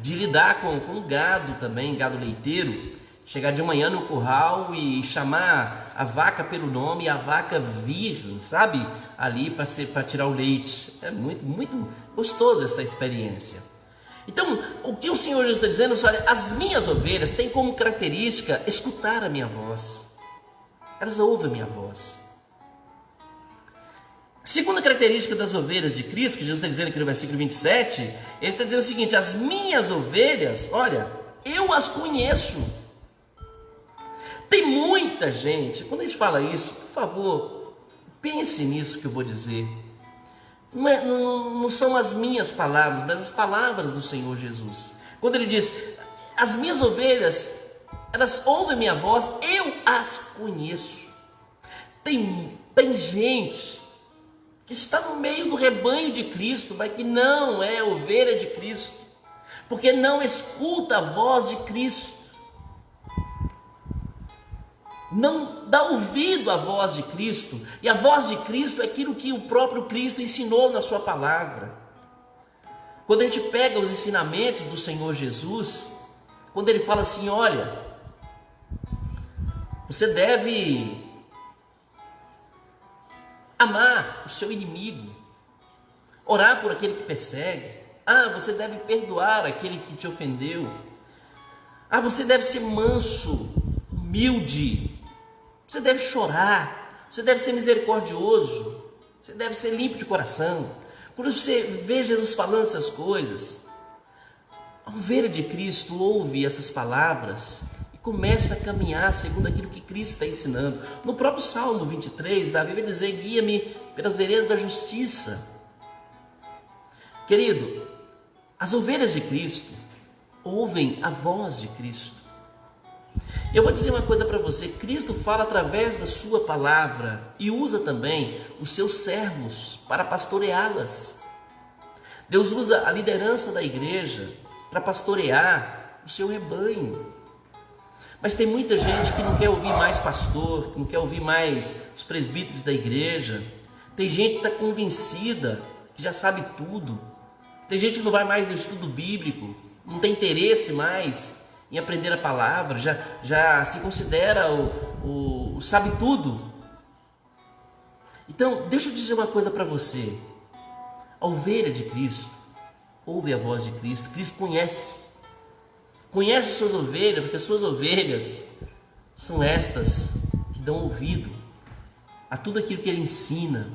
lidar com gado também, gado leiteiro, chegar de manhã no curral e chamar a vaca pelo nome e a vaca vir, sabe, ali para tirar o leite. É muito, muito gostoso essa experiência. Então, o que o Senhor Jesus está dizendo? Olha, as minhas ovelhas têm como característica escutar a minha voz. Elas ouvem a minha voz. Segunda característica das ovelhas de Cristo, que Jesus está dizendo aqui no versículo 27, ele está dizendo o seguinte: as minhas ovelhas, olha, eu as conheço. Tem muita gente, quando a gente fala isso, por favor, pense nisso que eu vou dizer. Não são as minhas palavras, mas as palavras do Senhor Jesus. Quando ele diz, as minhas ovelhas, elas ouvem minha voz, eu as conheço. Tem gente que está no meio do rebanho de Cristo, mas que não é ovelha de Cristo, porque não escuta a voz de Cristo, não dá ouvido à voz de Cristo, e a voz de Cristo é aquilo que o próprio Cristo ensinou na sua palavra. Quando a gente pega os ensinamentos do Senhor Jesus, quando ele fala assim: olha, você deve amar o seu inimigo, orar por aquele que persegue, você deve perdoar aquele que te ofendeu, você deve ser manso, humilde, você deve chorar, você deve ser misericordioso, você deve ser limpo de coração. Quando você vê Jesus falando essas coisas, a ovelha de Cristo ouve essas palavras e começa a caminhar segundo aquilo que Cristo está ensinando. No próprio Salmo 23, Davi vai dizer: guia-me pelas veredas da justiça. Querido, as ovelhas de Cristo ouvem a voz de Cristo. Eu vou dizer uma coisa para você: Cristo fala através da sua palavra e usa também os seus servos para pastoreá-las. Deus usa a liderança da igreja para pastorear o seu rebanho. Mas tem muita gente que não quer ouvir mais pastor, que não quer ouvir mais os presbíteros da igreja. Tem gente que está convencida que já sabe tudo. Tem gente que não vai mais no estudo bíblico, não tem interesse mais em aprender a palavra, já se considera o sabe tudo. Então, deixa eu dizer uma coisa para você. A ovelha de Cristo ouve a voz de Cristo. Cristo conhece suas ovelhas, porque suas ovelhas são estas que dão ouvido a tudo aquilo que Ele ensina.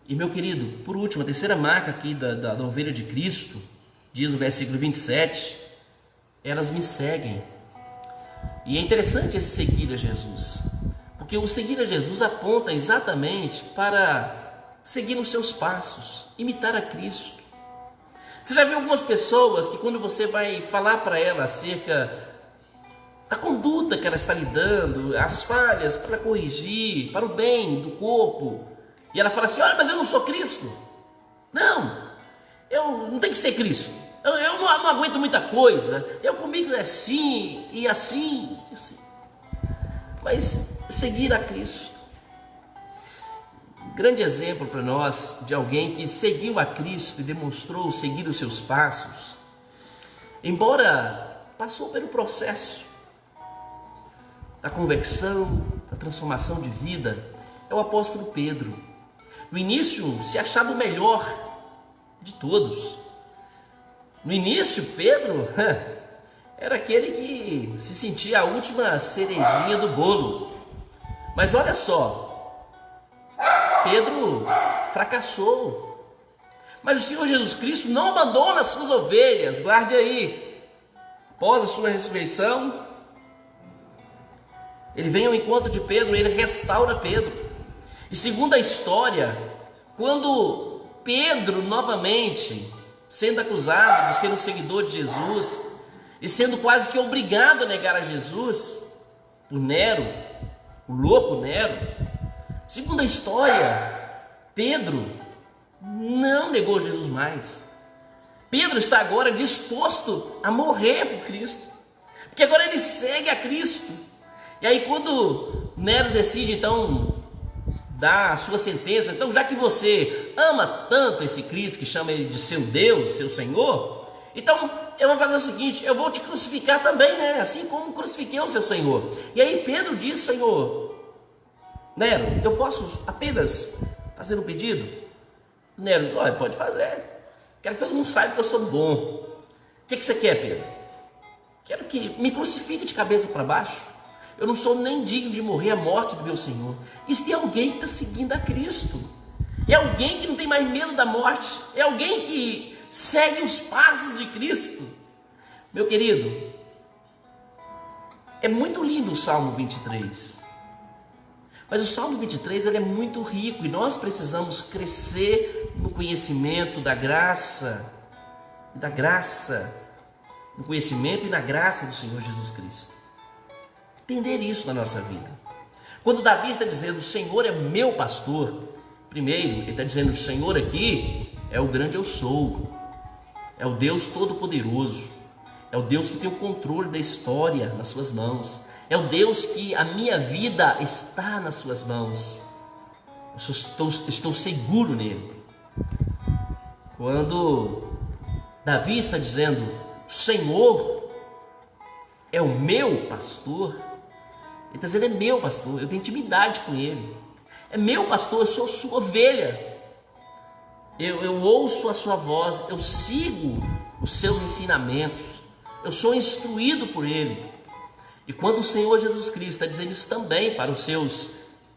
E meu querido, por último, a terceira marca aqui da ovelha de Cristo, diz o versículo 27, elas me seguem. E é interessante esse seguir a Jesus, porque o seguir a Jesus aponta exatamente para seguir os seus passos, imitar a Cristo. Você já viu algumas pessoas que quando você vai falar para ela acerca da conduta que ela está lidando, as falhas para corrigir, para o bem do corpo, e ela fala assim: olha, mas eu não sou Cristo. Não, eu não tenho que ser Cristo. Eu não aguento muita coisa. Eu comigo é assim e assim, e assim. Mas seguir a Cristo. Grande exemplo para nós de alguém que seguiu a Cristo e demonstrou seguir os seus passos, embora passou pelo processo da conversão, da transformação de vida, é o apóstolo Pedro. No início se achava o melhor de todos. No início, Pedro era aquele que se sentia a última cerejinha do bolo. Mas olha só, Pedro fracassou. Mas o Senhor Jesus Cristo não abandona as suas ovelhas. Guarde aí. Após a sua ressurreição, Ele vem ao encontro de Pedro, Ele restaura Pedro. E segundo a história, quando Pedro novamente, sendo acusado de ser um seguidor de Jesus e sendo quase que obrigado a negar a Jesus por Nero, o louco Nero, segundo a história, Pedro não negou Jesus mais. Pedro está agora disposto a morrer por Cristo, porque agora ele segue a Cristo. E aí quando Nero decide então dar a sua sentença, então já que você ama tanto esse Cristo, que chama ele de seu Deus, seu Senhor, então eu vou fazer o seguinte: eu vou te crucificar também, né? Assim como crucifiquei o seu Senhor. E aí Pedro diz: Senhor, Nero, eu posso apenas fazer um pedido? Nero, olha, pode fazer. Quero que todo mundo saiba que eu sou bom. O que você quer, Pedro? Quero que me crucifique de cabeça para baixo. Eu não sou nem digno de morrer a morte do meu Senhor. Isso é alguém que está seguindo a Cristo. É alguém que não tem mais medo da morte. É alguém que segue os passos de Cristo. Meu querido, é muito lindo o Salmo 23. Mas o Salmo 23 ele é muito rico e nós precisamos crescer no conhecimento da graça, no conhecimento e na graça do Senhor Jesus Cristo. Entender isso na nossa vida. Quando Davi está dizendo: o Senhor é meu pastor, primeiro ele está dizendo: o Senhor aqui é o grande eu sou, é o Deus Todo-Poderoso, é o Deus que tem o controle da história nas suas mãos, é o Deus que a minha vida está nas suas mãos. Eu estou seguro nele. Quando Davi está dizendo: o Senhor é o meu pastor, ele está dizendo: é meu pastor, eu tenho intimidade com ele. É meu pastor, eu sou sua ovelha. Eu ouço a sua voz, eu sigo os seus ensinamentos, eu sou instruído por ele. E quando o Senhor Jesus Cristo está dizendo isso também para os seus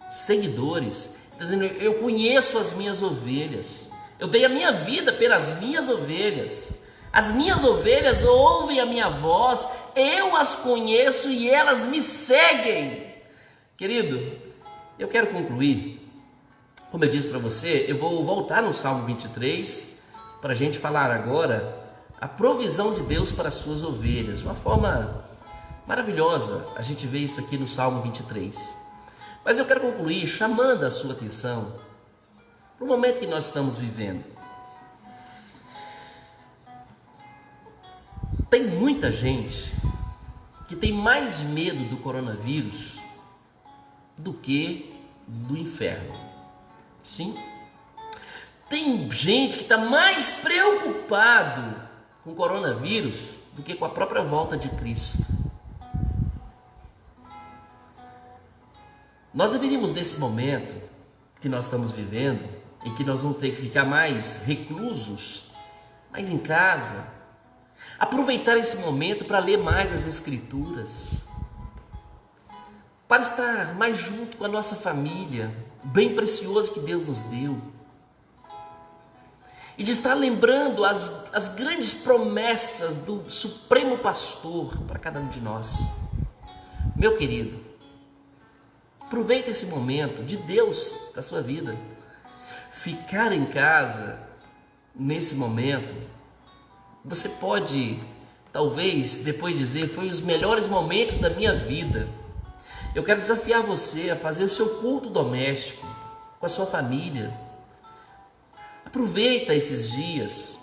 seguidores, está dizendo: eu conheço as minhas ovelhas, eu dei a minha vida pelas minhas ovelhas. As minhas ovelhas ouvem a minha voz, eu as conheço e elas me seguem. Querido, eu quero concluir. Como eu disse para você, eu vou voltar no Salmo 23 para a gente falar agora a provisão de Deus para as suas ovelhas, de uma forma Maravilhosa, a gente vê isso aqui no Salmo 23. Mas eu quero concluir chamando a sua atenção para o momento que nós estamos vivendo. Tem muita gente que tem mais medo do coronavírus do que do inferno. Sim. Tem gente que está mais preocupado com o coronavírus do que com a própria volta de Cristo. Nós deveríamos, nesse momento que nós estamos vivendo, em que nós vamos ter que ficar mais reclusos, mais em casa, aproveitar esse momento para ler mais as Escrituras, para estar mais junto com a nossa família, bem precioso que Deus nos deu, e de estar lembrando as grandes promessas do Supremo Pastor para cada um de nós. Meu querido, aproveita esse momento de Deus para a sua vida. Ficar em casa nesse momento, você pode talvez depois dizer: foi os melhores momentos da minha vida. Eu quero desafiar você a fazer o seu culto doméstico com a sua família. Aproveita esses dias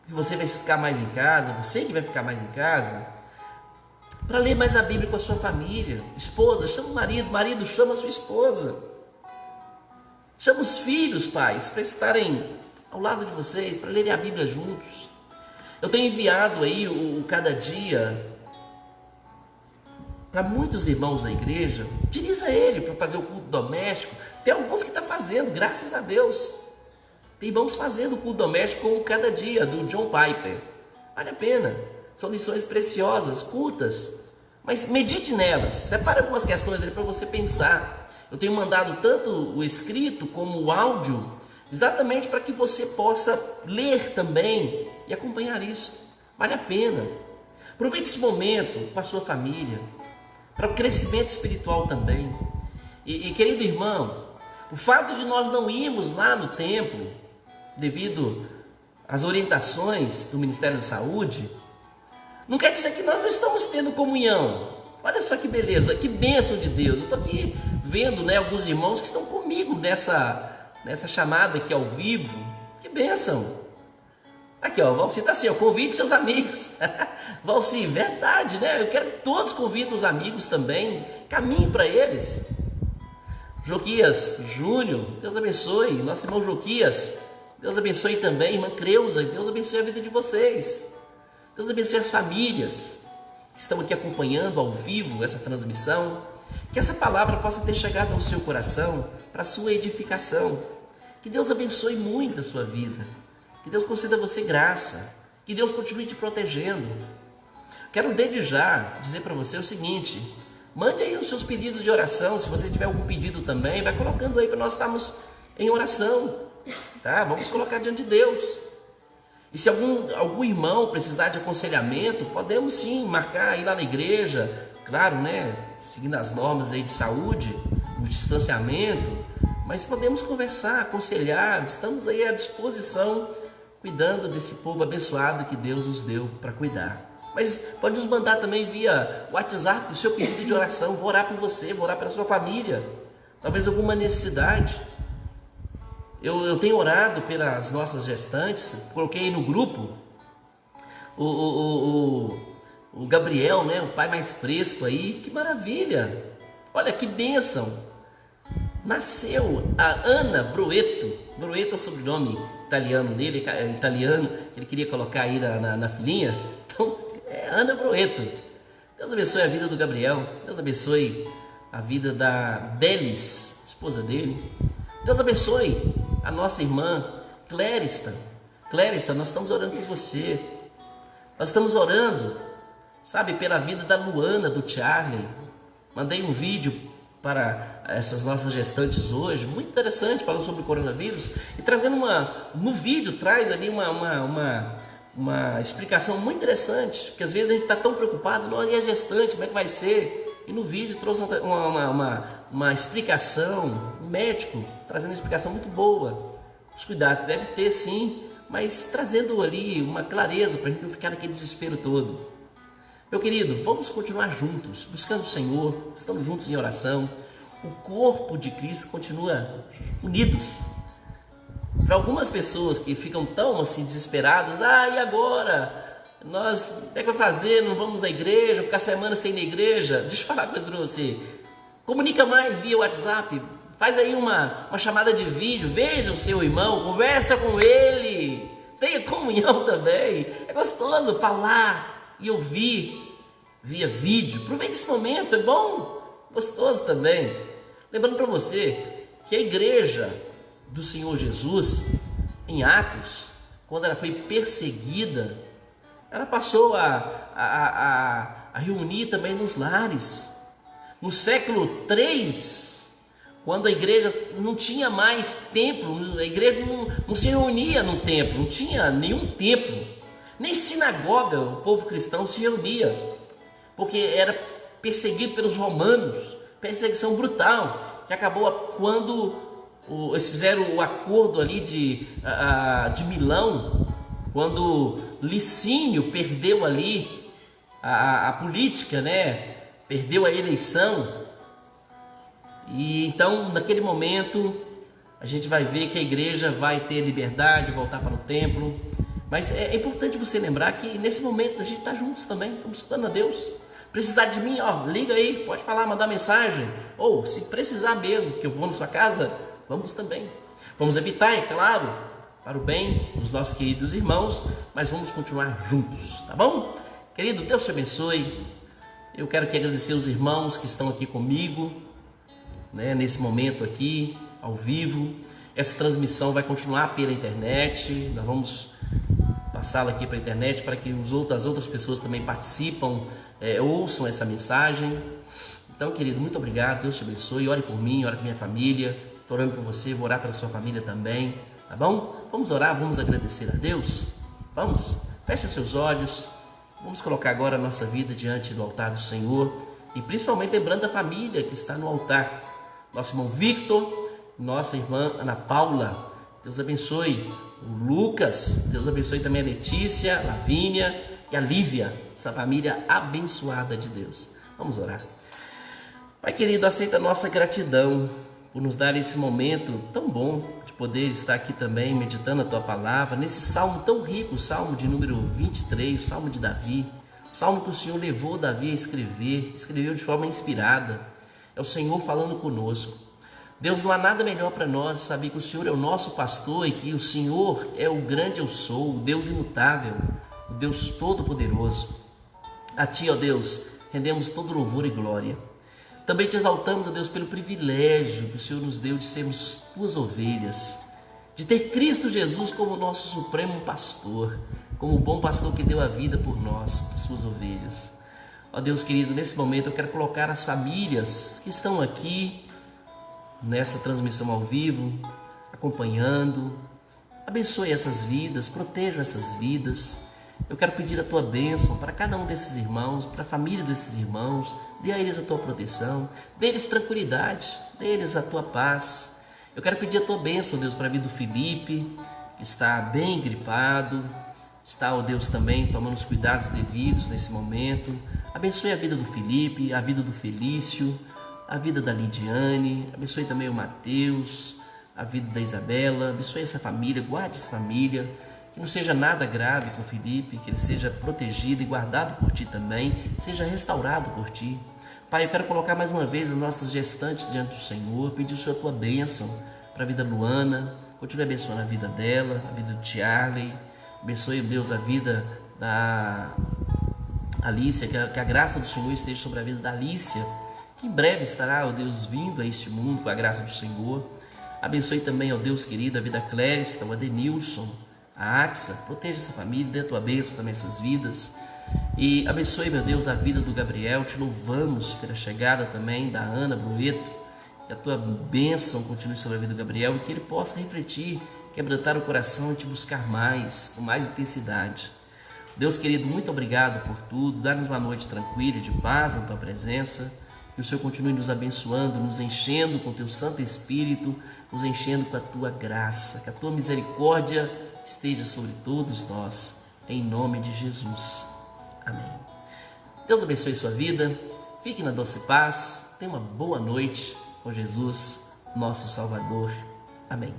que você vai ficar mais em casa, você que vai ficar mais em casa, para ler mais a Bíblia com a sua família. Esposa, chama o marido, marido, chama a sua esposa. Chama os filhos, pais, para estarem ao lado de vocês, para lerem a Bíblia juntos. Eu tenho enviado aí o Cada Dia para muitos irmãos da igreja. Utiliza ele para fazer o culto doméstico. Tem alguns que estão fazendo, graças a Deus. Tem irmãos fazendo o culto doméstico com o Cada Dia, do John Piper. Vale a pena. São lições preciosas, curtas, mas medite nelas. Separe algumas questões ali para você pensar. Eu tenho mandado tanto o escrito como o áudio, exatamente para que você possa ler também e acompanhar isso. Vale a pena. Aproveite esse momento com a sua família, para o crescimento espiritual também. E querido irmão, o fato de nós não irmos lá no templo, devido às orientações do Ministério da Saúde, não quer dizer que nós não estamos tendo comunhão. Olha só que beleza, que bênção de Deus. Eu estou aqui vendo, alguns irmãos que estão comigo nessa chamada aqui ao vivo. Que bênção. Aqui, Valci está assim, convide seus amigos. Valci, verdade, né? Eu quero que todos convidem os amigos também. Caminhe para eles. Joquias Júnior, Deus abençoe. Nosso irmão Joquias, Deus abençoe também. Irmã Creuza, Deus abençoe a vida de vocês. Deus abençoe as famílias que estão aqui acompanhando ao vivo essa transmissão. Que essa palavra possa ter chegado ao seu coração para a sua edificação. Que Deus abençoe muito a sua vida. Que Deus conceda a você graça. Que Deus continue te protegendo. Quero desde já dizer para você o seguinte: mande aí os seus pedidos de oração. Se você tiver algum pedido também, vai colocando aí para nós estarmos em oração. Tá? Vamos colocar diante de Deus. E se algum irmão precisar de aconselhamento, podemos sim marcar aí lá na igreja, claro, seguindo as normas aí de saúde, o distanciamento, mas podemos conversar, aconselhar, estamos aí à disposição, cuidando desse povo abençoado que Deus nos deu para cuidar. Mas pode nos mandar também via WhatsApp o seu pedido de oração. Vou orar por você, vou orar pela sua família, talvez alguma necessidade. Eu tenho orado pelas nossas gestantes, coloquei no grupo o Gabriel, o pai mais fresco aí. Que maravilha, olha que bênção. Nasceu a Ana Broeto. Broeto é o sobrenome italiano dele, italiano, que ele queria colocar aí na filhinha. Então, é Ana Broeto. Deus abençoe a vida do Gabriel. Deus abençoe a vida da Delis, esposa dele. Deus abençoe a nossa irmã Clérista. Clérista, nós estamos orando por você. Nós estamos orando, pela vida da Luana, do Charlie. Mandei um vídeo para essas nossas gestantes hoje, muito interessante, falando sobre o coronavírus. E trazendo no vídeo, traz ali uma explicação muito interessante. Porque às vezes a gente está tão preocupado, e a gestante, como é que vai ser? E no vídeo trouxe uma explicação, um médico trazendo uma explicação muito boa. Os cuidados que deve ter sim, mas trazendo ali uma clareza para a gente não ficar naquele desespero todo. Meu querido, vamos continuar juntos, buscando o Senhor, estando juntos em oração. O corpo de Cristo continua unidos. Para algumas pessoas que ficam tão assim desesperadas, e agora? Nós, o que é que vai fazer? Não vamos na igreja, ficar semana sem ir na igreja? Deixa eu falar uma coisa para você. Comunica mais via WhatsApp, faz aí uma chamada de vídeo, veja o seu irmão, conversa com ele, tenha comunhão também. É gostoso falar e ouvir via vídeo. Aproveite esse momento, é bom, gostoso também. Lembrando para você que a igreja do Senhor Jesus, em Atos, quando ela foi perseguida, ela passou a reunir também nos lares. No século 3, quando a igreja não tinha mais templo, a igreja não se reunia no templo, não tinha nenhum templo, nem sinagoga o povo cristão se reunia, porque era perseguido pelos romanos, perseguição brutal, que acabou quando eles fizeram o acordo ali de Milão, quando Licínio perdeu ali a política, né? Perdeu a eleição. E então, naquele momento, a gente vai ver que a igreja vai ter liberdade, voltar para o templo. Mas é importante você lembrar que nesse momento a gente está juntos também, estamos escutando a Deus. Precisar de mim, liga aí, pode falar, mandar mensagem. Ou se precisar mesmo, que eu vou na sua casa, vamos também. Vamos evitar, é claro, para o bem dos nossos queridos irmãos, mas vamos continuar juntos, tá bom? Querido, Deus te abençoe. Eu quero agradecer os irmãos que estão aqui comigo, né, nesse momento aqui, ao vivo. Essa transmissão vai continuar pela internet, nós vamos passá-la aqui para a internet para que as outras pessoas também participam, ouçam essa mensagem. Então, querido, muito obrigado, Deus te abençoe, ore por mim, ore por minha família, estou orando por você, vou orar pela sua família também, tá bom? Vamos orar, vamos agradecer a Deus? Vamos? Feche os seus olhos. Vamos colocar agora a nossa vida diante do altar do Senhor e principalmente lembrando da família que está no altar. Nosso irmão Victor, nossa irmã Ana Paula, Deus abençoe. O Lucas, Deus abençoe também a Letícia, a Lavínia e a Lívia, essa família abençoada de Deus. Vamos orar. Pai querido, aceita a nossa gratidão por nos dar esse momento tão bom de poder estar aqui também meditando a Tua Palavra, nesse salmo tão rico, o salmo de número 23, o salmo de Davi, o salmo que o Senhor levou Davi a escreveu de forma inspirada. É o Senhor falando conosco. Deus, não há nada melhor para nós saber que o Senhor é o nosso pastor e que o Senhor é o grande eu sou, o Deus imutável, o Deus todo-poderoso. A Ti, ó Deus, rendemos todo louvor e glória. Também te exaltamos, ó Deus, pelo privilégio que o Senhor nos deu de sermos Tuas ovelhas, de ter Cristo Jesus como nosso supremo pastor, como o bom pastor que deu a vida por nós, por Suas ovelhas. Ó Deus querido, nesse momento eu quero colocar as famílias que estão aqui, nessa transmissão ao vivo, acompanhando. Abençoe essas vidas, proteja essas vidas. Eu quero pedir a Tua bênção para cada um desses irmãos, para a família desses irmãos. Dê a eles a Tua proteção, dê a eles tranquilidade, dê a eles a Tua paz. Eu quero pedir a Tua bênção, Deus, para a vida do Felipe, que está bem gripado, está, ó Deus, também tomando os cuidados devidos nesse momento. Abençoe a vida do Felipe, a vida do Felício, a vida da Lidiane, abençoe também o Mateus, a vida da Isabela, abençoe essa família, guarde essa família, que não seja nada grave com o Felipe, que ele seja protegido e guardado por Ti também, seja restaurado por Ti. Pai, eu quero colocar mais uma vez as nossas gestantes diante do Senhor, pedir o Senhor a Tua bênção para a vida da Luana, continue abençoando a vida dela, a vida do Tiarley, abençoe, Deus, a vida da Alícia, que a graça do Senhor esteja sobre a vida da Alícia, que em breve estará, ó Deus, vindo a este mundo com a graça do Senhor. Abençoe também, ó Deus querido, a vida da Clériston, o Adenilson, a Axa, proteja essa família, dê a Tua bênção também essas vidas. E abençoe, meu Deus, a vida do Gabriel. Te louvamos pela chegada também da Ana Brueto, que a Tua bênção continue sobre a vida do Gabriel e que ele possa refletir, quebrantar o coração e Te buscar mais, com mais intensidade. Deus querido, muito obrigado por tudo, dá-nos uma noite tranquila e de paz na Tua presença. Que o Senhor continue nos abençoando, nos enchendo com o Teu Santo Espírito, nos enchendo com a Tua graça, que a Tua misericórdia esteja sobre todos nós, em nome de Jesus. Amém. Deus abençoe sua vida, fique na doce paz, tenha uma boa noite com Jesus, nosso Salvador. Amém.